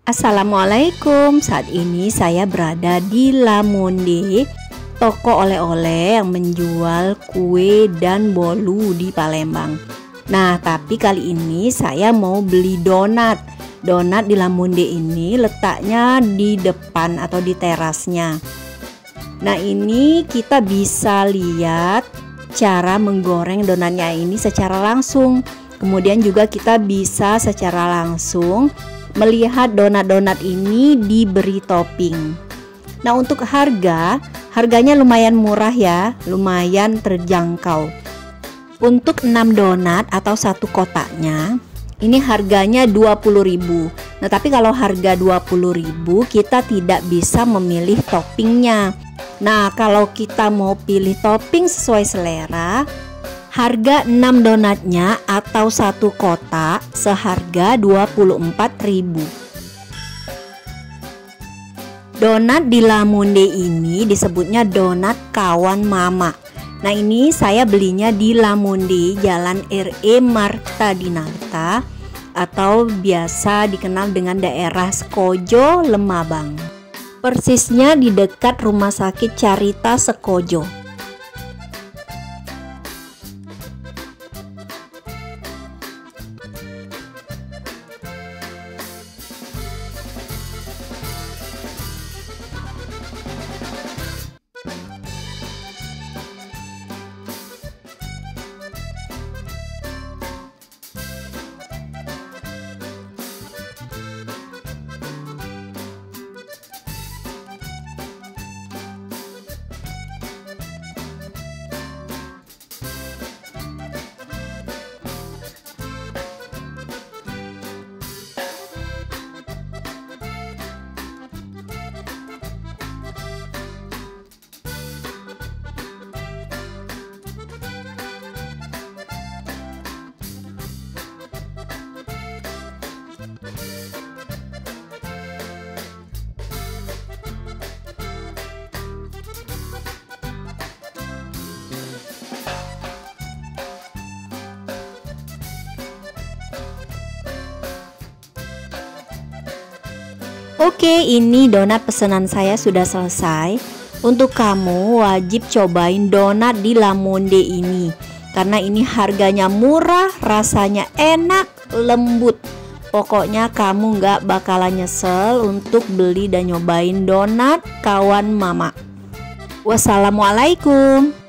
Assalamualaikum, saat ini saya berada di La Monde, toko oleh-oleh yang menjual kue dan bolu di Palembang. Nah, tapi kali ini saya mau beli donat. Donat di La Monde ini letaknya di depan atau di terasnya. Nah, ini kita bisa lihat cara menggoreng donatnya ini secara langsung. Kemudian juga kita bisa secara langsung melihat donat-donat ini diberi topping. Nah, untuk harganya lumayan murah ya, lumayan terjangkau. Untuk 6 donat atau satu kotaknya ini harganya 20.000. Nah, tapi kalau harga 20.000 kita tidak bisa memilih toppingnya. Nah, kalau kita mau pilih topping sesuai selera, harga 6 donatnya atau satu kotak seharga 24.000. Donat di La Monde ini disebutnya donat kawan mama. Nah, ini saya belinya di La Monde, Jalan RE Marta Dinata atau biasa dikenal dengan daerah Sekojo, Lemabang. Persisnya di dekat Rumah Sakit Carita Sekojo. Oke, ini donat pesanan saya sudah selesai. Untuk kamu wajib cobain donat di La Monde ini, karena ini harganya murah, rasanya enak, lembut. Pokoknya kamu nggak bakalan nyesel untuk beli dan nyobain donat kawan mama. Wassalamualaikum.